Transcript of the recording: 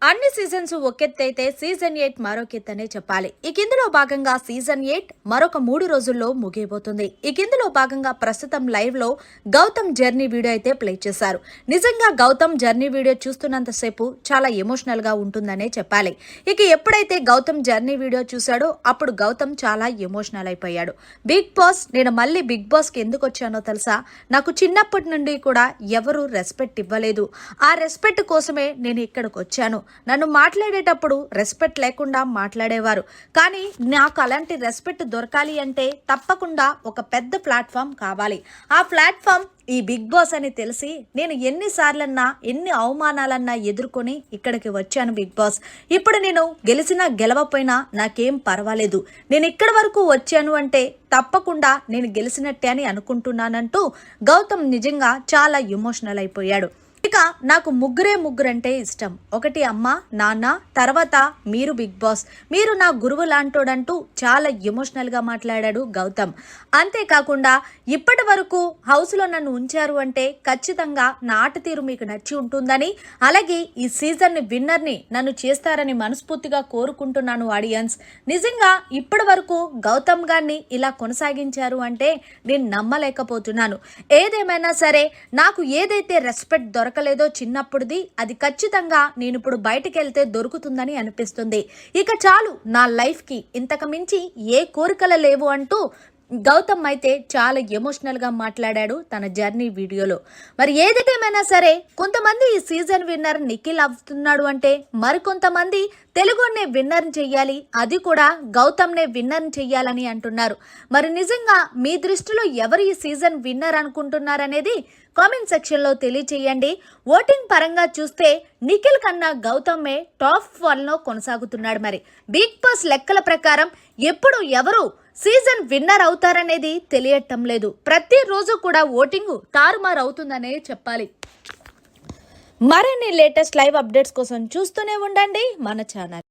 అన్ని seasons ఒకెత్తైతే season 8 మరొకెత్తనే చెప్పాలి. ఇందులో భాగంగా సీజన్ 8 మరొక 3 రోజుల్లో ముగియబోతుంది. ఇందులో భాగంగా ప్రస్తుతం లైవ్ లో గౌతమ్ జర్నీ వీడియో అయితే ప్లే చేశారు. నిజంగా గౌతమ్ జర్నీ వీడియో చూస్తున్నంత సేపు చాలా ఎమోషనల్ గా ఉంటుందనే చెప్పాలి. ఎప్పుడైతే గౌతమ్ జర్నీ వీడియో చూశాడో అప్పుడు గౌతమ్ చాలా ఎమోషనల్ అయిపోయాడు. బిగ్ బాస్, నేను మళ్ళీ బిగ్ బాస్ కి ఎందుకు వచ్చానో తెలుసా? నాకు చిన్నప్పటి నుండి కూడా ఎవరు రెస్పెక్ట్ ఇవ్వలేదు. ఆ రెస్పెక్ట్ కోసమే నేను ఇక్కడికి వచ్చాను. నన్ను మాట్లాడేటప్పుడు రెస్పెక్ట్ లేకుండా మాట్లాడేవారు. కానీ నాకు అలాంటి రెస్పెక్ట్ దొరకాలి అంటే తప్పకుండా ఒక పెద్ద ప్లాట్ఫామ్ కావాలి. ఆ ప్లాట్ఫామ్ ఈ బిగ్ బాస్ అని తెలిసి నేను ఎన్నిసార్లన్నా ఎన్ని అవమానాలన్నా ఎదుర్కొని ఇక్కడికి వచ్చాను బిగ్ బాస్. ఇప్పుడు నేను గెలిచినా గెలవపోయినా నాకేం పర్వాలేదు. నేను ఇక్కడి వరకు వచ్చాను అంటే తప్పకుండా నేను గెలిచినట్టే అని అనుకుంటున్నానంటూ గౌతమ్ నిజంగా చాలా ఎమోషనల్ అయిపోయాడు. నాకు ముగ్గురంటే ఇష్టం. ఒకటి అమ్మ, నాన్న, తర్వాత మీరు బిగ్ బాస్. మీరు నా గురువు లాంటోడంటూ చాలా ఎమోషనల్ గా మాట్లాడాడు గౌతమ్. అంతేకాకుండా ఇప్పటి వరకు హౌస్ లో నన్ను ఉంచారు అంటే ఖచ్చితంగా నా ఆట తీరు మీకు నచ్చి ఉంటుందని, అలాగే ఈ సీజన్ ని విన్నర్ ని నన్ను చేస్తారని మనస్ఫూర్తిగా కోరుకుంటున్నాను ఆడియన్స్. నిజంగా ఇప్పటి వరకు గౌతమ్ గారిని ఇలా కొనసాగించారు అంటే నేను నమ్మలేకపోతున్నాను. ఏదేమైనా సరే నాకు ఏదైతే రెస్పెక్ట్ దొరకలేదో చిన్నప్పుడుది, అది ఖచ్చితంగా నేను ఇప్పుడు బయటికి వెళ్తే దొరుకుతుందని అనిపిస్తుంది. ఇక చాలు, నా లైఫ్ కి ఇంతకు మించి ఏ కోరికలు లేవు అంటూ గౌతమ్ అయితే చాలా ఎమోషనల్ గా మాట్లాడాడు తన జర్నీ వీడియోలో. మరి ఏదైతేమైనా సరే కొంతమంది ఈ సీజన్ విన్నర్ నిఖిల్ అవుతున్నాడు అంటే మరికొంతమంది తెలుగునే విన్నర్ చెయ్యాలి, అది కూడా గౌతమ్ నే విన్నర్ చెయ్యాలని అంటున్నారు. మరి నిజంగా మీ దృష్టిలో ఎవరు ఈ సీజన్ విన్నర్ అనుకుంటున్నారనేది కామెంట్ సెక్షన్ లో తెలియచేయండి. ఓటింగ్ పరంగా చూస్తే నిఖిల్ కన్నా గౌతమే టాప్ 1 లో కొనసాగుతున్నాడు. మరి బిగ్ బాస్ లెక్కల ప్రకారం ఎప్పుడు ఎవరు సీజన్ విన్నర్ అవుతారనేది తెలియటం లేదు. ప్రతిరోజు కూడా ఓటింగ్ తారుమారు అవుతుందనే చెప్పాలి. మరిన్ని లేటెస్ట్ లైవ్ అప్డేట్స్ కోసం చూస్తూనే ఉండండి మన ఛానల్.